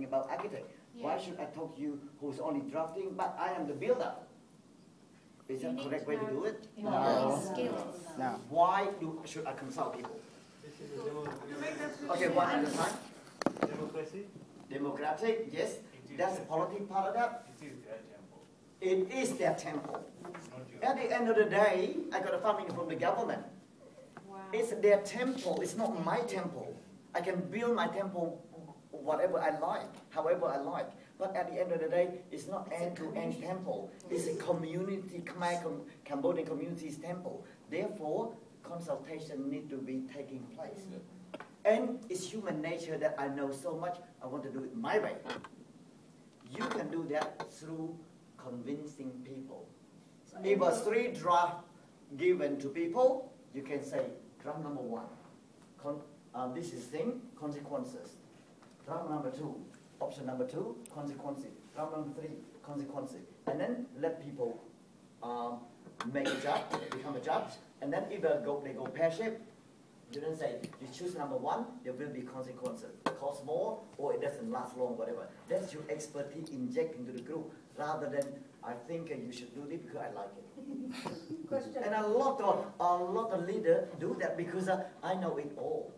about architect. Why should I talk to you who's only drafting, but I am the builder? Is that the correct way to do it? No. No. Why should I consult people? Okay, one at a time. Democracy? Democratic, yes. That's the political part of that. It is their temple. At the end of the day, I got a funding from the government. Wow. It's their temple, it's not my temple. I can build my temple whatever I like, however I like. But at the end of the day, it's not end-to-end temple. It's a community, Cambodian community's temple. Therefore, consultation need to be taking place. And it's human nature that I know so much, I want to do it my way. You can do that through convincing people. If a 3 draft given to people, you can say, draft number 1, this is thing, consequences. Draft number 2, option number 2, consequences. Draft number 3, consequences. And then let people make a judge, become a judge. And then if they go pear-shaped, you don't say, you choose number 1, there will be consequences. It costs more, or it doesn't last long, whatever. That's your expertise inject into the group, rather than, I think you should do this because I like it. Question. And a lot of leaders do that because I know it all.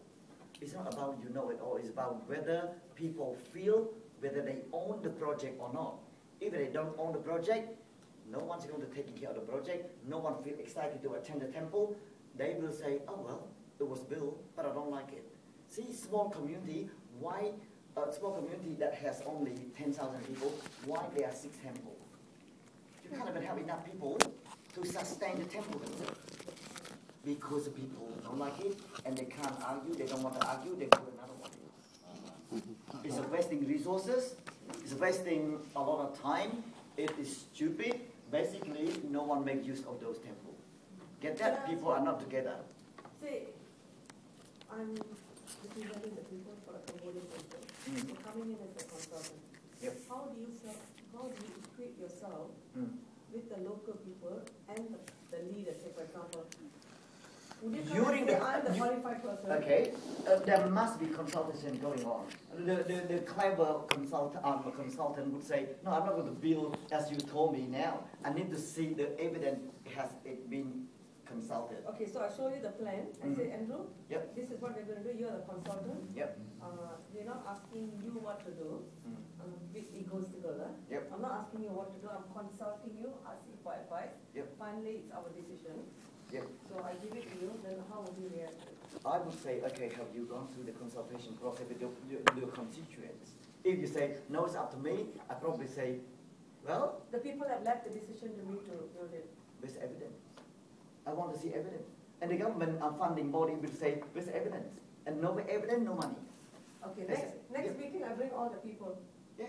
It's not about you know it all, it's about whether people feel whether they own the project or not. If they don't own the project, no one's going to take care of the project, no one feels excited to attend the temple, they will say, oh well, it was built, but I don't like it. See, small community, why a small community that has only 10,000 people, why there are 6 temples? You can't even have enough people to sustain the temple themselves. Because the people don't like it, and they can't argue, they don't want to argue, they put another one. It's wasting resources, it's wasting a lot of time, it is stupid. Basically, no one makes use of those temples. Get that? People are not together. See, I'm representing the people for a Cambodian people. You're coming in as a consultant. Yep. How do you equate yourself with the local people and the leaders? Say, for example, would you come and say, I'm the qualified person? Okay, there must be consultation going on. The clever consultant would say, no, I'm not going to build as you told me now. I need to see the evidence, has it been consulted. Okay, so I show you the plan. I say, Andrew, Yep. this is what we're going to do. You're the consultant. Yep. We're not asking you what to do. I'm a bit egotistical. Yep. I'm not asking you what to do. I'm consulting you, asking for advice. Yep. Finally, it's our decision. Yep. So I give it to you. Then how would you react? I would say, okay, have you gone through the consultation process with your constituents? If you say, no, it's up to me, I probably say, well, The people have left the decision to me to build it. where's evidence? I want to see evidence. And the government funding body will say, where's evidence? And no evidence, no money. Okay, Yes. next meeting I bring all the people. Yeah.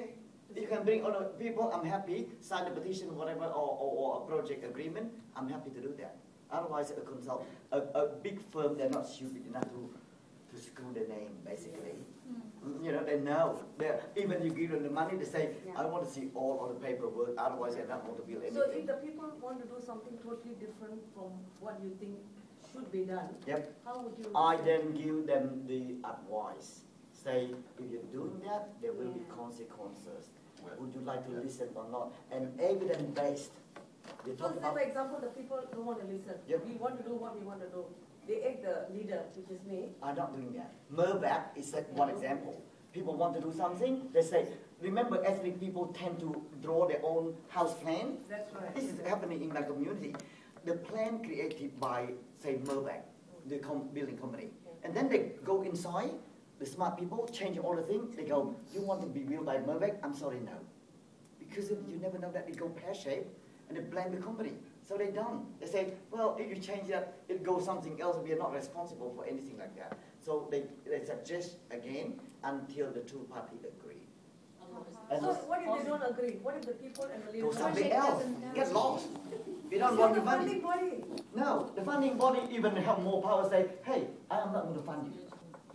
You can bring all the people, I'm happy, sign the petition, whatever, or a project agreement, I'm happy to do that. Otherwise, a big firm, they're not stupid enough to screw the name, basically. You know, they know. Even you give them the money, they say, I want to see all of the paperwork, otherwise I don't want to build anything. So if the people want to do something totally different from what you think should be done, Yep. how would you? I then give them the advice. Say, if you're doing that, there will be consequences. Would you like to listen or not? And evidence-based. They So talk say, about, for example, the people don't want to listen. Yep. We want to do what we want to do. They egg the leader, which is me. I'm not doing that. Mervac is one example. People want to do something, they say, remember ethnic people tend to draw their own house plan? That's right. This is happening in my community. The plan created by, say, Mervac, the building company. And then they go inside, the smart people change all the things. They go, you want to be built by Mervac? I'm sorry, no. Because you never know that it go pear-shaped, and they blame the company. So they don't. They say, well, if you change that, it goes something else. We are not responsible for anything like that. So they suggest again until the two parties agree. And So what if they don't agree? What if the people and the go leaders something else. Get lost. We don't want the money. funding body? No, the funding body even have more power. Say, hey, I am not going to fund you.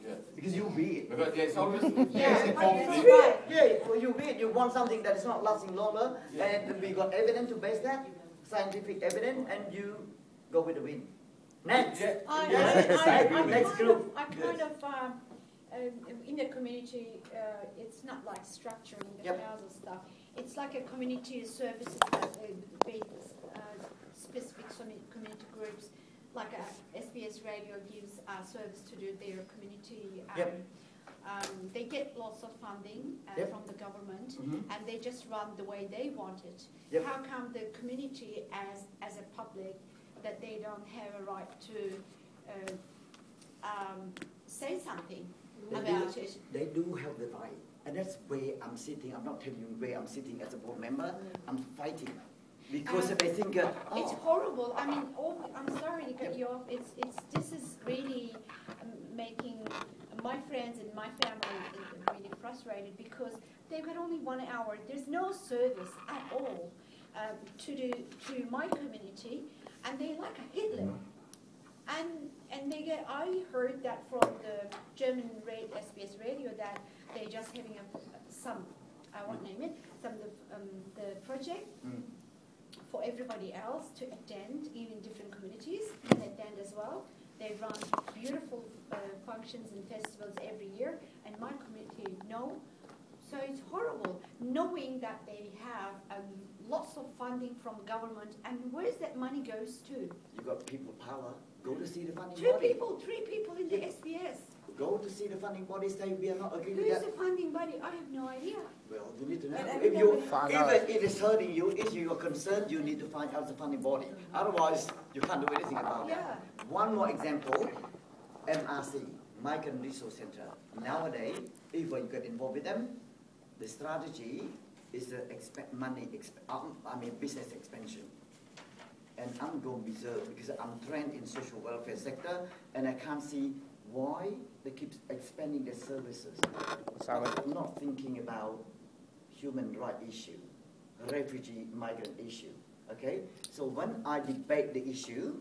Yes. Because you read. Because there's always Yeah, conflict. yeah, well, you read. You want something that is not lasting longer, and we got evidence to base that, scientific evidence, and you go with the wind. Next. I Next group. kind of in the community, it's not like structuring the Yep. house or stuff. It's like a community services based specific community groups, like SBS Radio gives service to do their community. Yep. They get lots of funding Yep. from the government, Mhm. and they just run the way they want it. Yep. How come the community, as a public, that they don't have a right to say something about it? They do have the right, and that's where I'm sitting. I'm not telling you where I'm sitting as a board member. I'm fighting because they think, It's horrible. I mean, I'm sorry to cut you off. This is really making my friends and my family really frustrated because they've got only 1 hour. There's no service at all to my community, and they like a Hitler. And they get. I heard that from the German SBS radio that they're just having I won't name it, the project. For everybody else to attend, even different communities can attend as well. They run beautiful functions and festivals every year, and my community no. So it's horrible knowing that they have lots of funding from government, and where's that money goes to? You got people power. Go to see the funding 3 body. people in the SBS. Go to see the funding body. Say we are not agreeing with Who's that. the funding body? I have no idea. Well, you need to know. And If you, Find even out. it is hurting you, if you are concerned, you need to find out the funding body. Otherwise, you can't do anything about Yeah. that. One more example, MRC, Migrant Resource Center. Nowadays, if you get involved with them, the strategy is to expect money, business expansion. And I'm going to reserve because I'm trained in social welfare sector, and I can't see why they keep expanding their services. I'm not thinking about human right issue, refugee migrant issue. Okay, so when I debate the issue,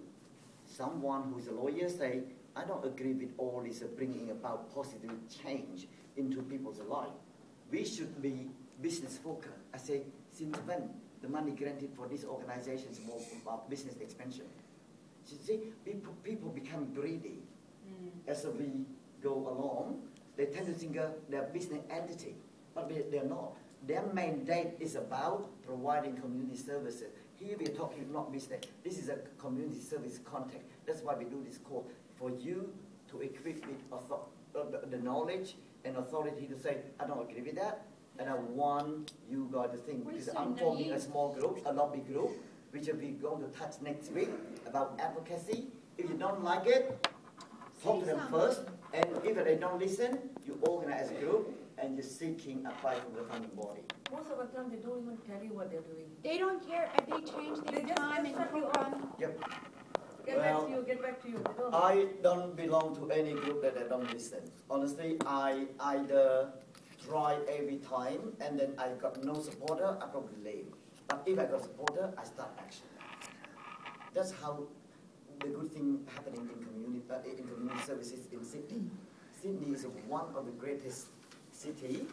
someone who's a lawyer say, I don't agree with all this bringing about positive change into people's life. We should be business focused. I say, since when the money granted for these organizations more about business expansion? You see, people become greedy as we go along. They tend to think they're a business entity, but they're not. Their mandate is about providing community services. Here we're talking not business. This is a community service context. That's why we do this course, for you to equip with the knowledge and authority to say, I don't agree with that, and I want you guys to think, because I'm forming a small group, a lobby group, which we're going to touch next week about advocacy. If you don't like it, talk to them first, and if they don't listen, you organize a group, and you're seeking advice from the funding body. Most of the time, they don't even tell you what they're doing. They don't care, and they change They their just time and shut you program. Yep. Get back to you, get back to you. They don't. I don't belong to any group that they don't listen. Honestly, I either try every time, and then I got no supporter, I probably leave. But if I got supporter, I start action. That's how the good thing happening in community services in Sydney. Sydney is one of the greatest city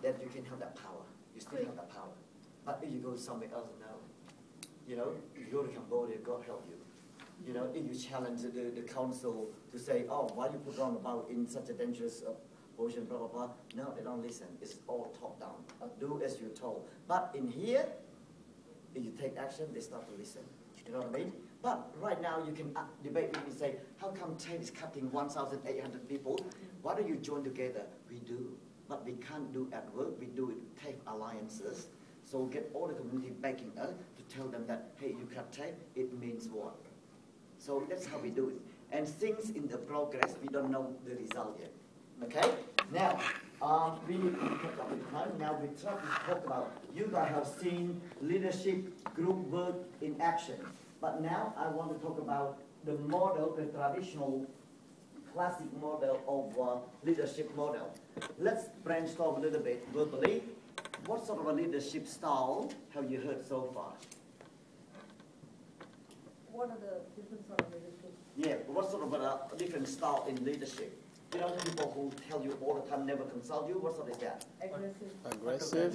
that you can have that power. You still have that power. But if you go somewhere else, no. You know, if you go to Cambodia, God help you. You know, if you challenge the council to say, oh, why you put roundabout in such a dangerous position, blah, blah, blah. No, they don't listen. It's all top down. Do as you're told. But in here, if you take action, they start to listen. You know what I mean? But right now, you can debate with me and say, how come TAFE is cutting 1,800 people? Why don't you join together? We do. But we can't do at work. We do it TAFE alliances. So get all the community backing us to tell them that, hey, you cut TAFE, it means what? So that's how we do it. And things in the progress, we don't know the result yet. Okay? Now, we kept up with time. Now we try to talk about, you guys have seen leadership group work in action. But now I want to talk about the model, the traditional classic model of leadership model. Let's brainstorm a little bit verbally. What sort of a leadership style have you heard so far? What are the different sort of leadership? Yeah, what sort of a different style in leadership? You know, people who tell you all the time, never consult you, what sort is that? Aggressive.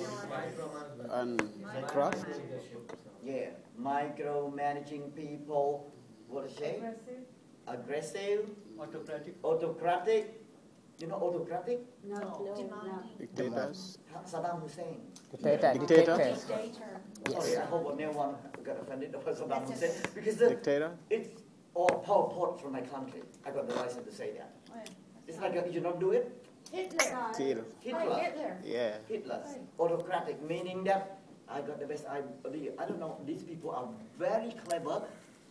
And craft. Yeah, micromanaging people, what is it? Aggressive. Aggressive, autocratic. You know autocratic? Demanding. Dictators. Saddam Hussein. Dictator. Dictator. Sorry, I hope no one got offended about Saddam That's Hussein. okay. Because Dictator. it's all Pol Pot from my country. I got the license to say that. Oh, yeah. It's like you don't do it. Hitler. Kill. Hitler. Oh, Hitler. Yeah. Hitler. Autocratic, meaning that I got the best idea. I don't know, these people are very clever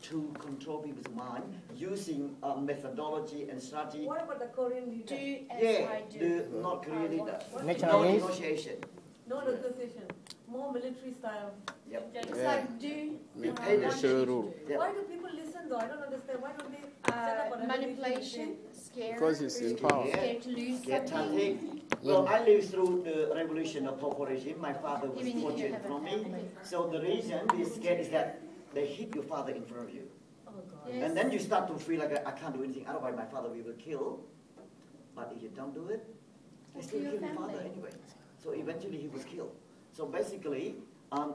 to control people's mind using methodology and strategy. What about the Korean leader? Do as Yeah, I do. the North Korean leader. What- No Nationalist. negotiation. No negotiation, more military style. Yep. It's Yeah. like do. Dictatorship rule. Yep. Why do people listen though? I don't understand. Why don't they set up a revolution? Manipulation, scare. Because he's in power. Scared to lose Get something. tactic. Well, I lived through the revolution of Pol Pot regime. My father was Even if you fortunate have a from me. family. So the reason they're scared is that they hit your father in front of you. Oh God. Yes. And then you start to feel like, I can't do anything, otherwise my father will kill. But if you don't do it, they Or still kill kill your your father family. anyway. So eventually he was killed. So basically,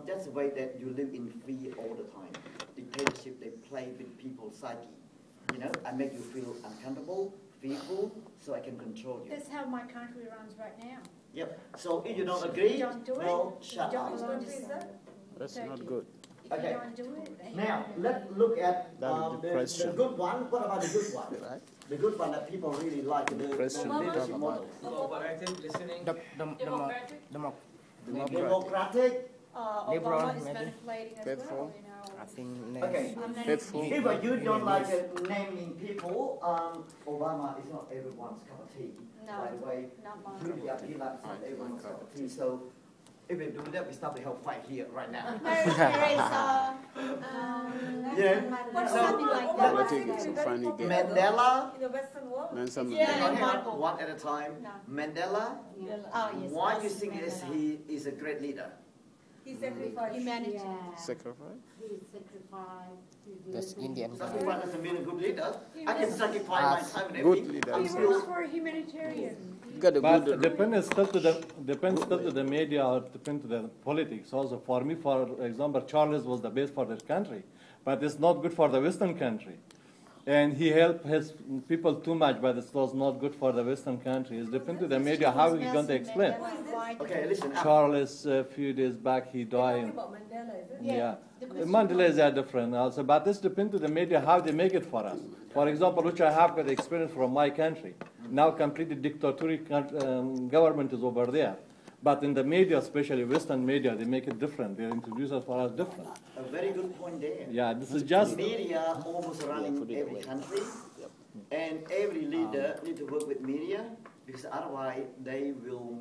that's the way that you live in fear all the time. Dictatorship, they play with people's psyche. You know, I make you feel uncomfortable, fearful, so I can control you. That's how my country runs right now. Yep. So if you don't agree, Don't do it. well, You shut don't up. belong to Country is that? That's Turkey. not good. If Okay. you don't do it, then Now, you- let's look at That is the depression. good one. What about the good one? Right? The good one that people really like, the Depression. leadership model. Cooperative listening. Democratic. Liberal, Obama is maybe. manipulating as Faithful. well, you know. I think Okay. I'm Faithful. If you don't like naming people, Obama is not everyone's cup of tea. No. By the way, Not mine. Julia Gillard is not everyone's cup of tea. So if we do that, we start the hell fight here right now. Mary Teresa, Yeah. But So- something like Obama that. Politics seems to is be a very funny popular game. though, Mandela. in the Western world. Manson. Yeah. Okay, Michael. one at a time. No. Mandela. Oh, yes. Why that's you think is Mandela. he is a great leader? He sacrificed. Humanity. Sacrifice. That's Indian. Sacrifice doesn't mean a good leader. I can sacrifice my time and Good everything. leader. I'm He still- works for a humanitarian. You got a But good. depends still to the media or depend to the politics. Also, for me, for example, Charles was the best for their country, but it's not good for the Western country. And he helped his people too much, but it was not good for the Western country. It depends to the media how we going to explain. Okay, listen. Charles, a few days back, he They're talking died. about Mandela, is it? Yeah. the Christian Mandela is different also, but this depends to the media how they make it for us. For example, which I have got experience from my country. Now completely dictatorial government is over there. But in the media, especially Western media, they make it different. They introduce it for us different. A very good point there. Yeah, this is just, Media almost running every country, and every leader need to work with media because otherwise they will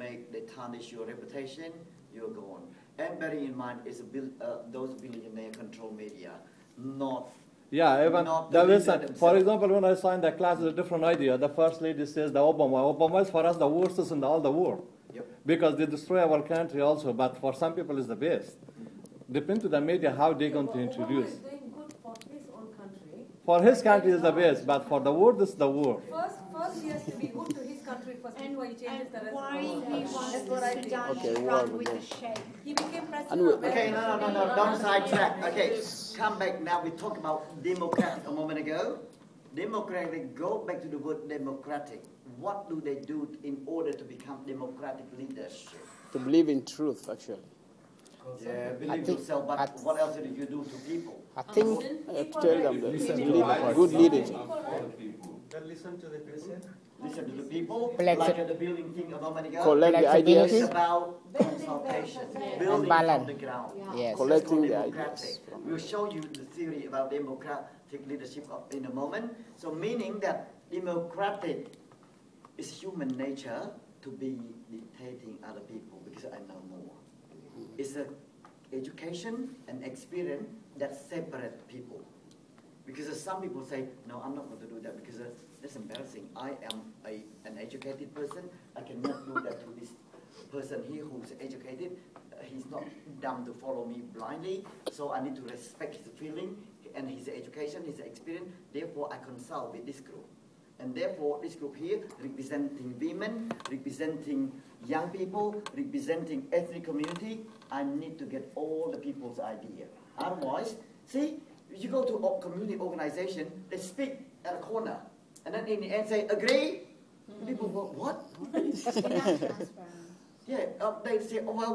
tarnish your reputation. You're gone. And bearing in mind, it's those billionaires control media, not. yeah, even Not the the leader Western, themselves. for example, when I signed the class, it's a different idea. The first lady says the Obama is for us the worst in all the world. Yep. Because they destroy our country also, but for some people it's the best. Depend to the media how they're going to Obama introduce. is doing good for his own country. For his country is the best, but for the world is the world. First he has to be good to his country first And, before he changes the and rest why of the he world. wants That's what I the think. Sudan Okay, to war run with with them. the sheikh. He became president And we- of Okay, America. no, don't sidetrack. Okay, come back now. We talked about democrat a moment ago. Democratic, go back to the word democratic. What do they do in order to become democratic leadership? To believe in truth, actually. Yeah, believe think- yourself, but what else did you do to people? I think I have to tell them that good leadership. Then listen to the person. Listen to the people, Flexible. like at the building thing a moment ago. Collect the Flexibility. ideas. It's about consultation, building from balance. the ground. Yes. Collecting the Democratic. ideas. We'll show you the theory about democratic leadership in a moment. So meaning that democratic is human nature to be dictating other people because I know more. It's a education and experience that separate people. Because some people say, no, I'm not going to do that because that's embarrassing. I am an educated person. I cannot do that to this person here who's educated. He's not dumb to follow me blindly. So I need to respect his feeling and his education, his experience. Therefore, I consult with this group. And therefore, this group here, representing women, representing young people, representing ethnic community, I need to get all the people's idea. Otherwise, see, you go to a community organization, they speak at a corner, and then in the end say, agree, People go, what? Enough transparent. Yeah, they say, oh, well,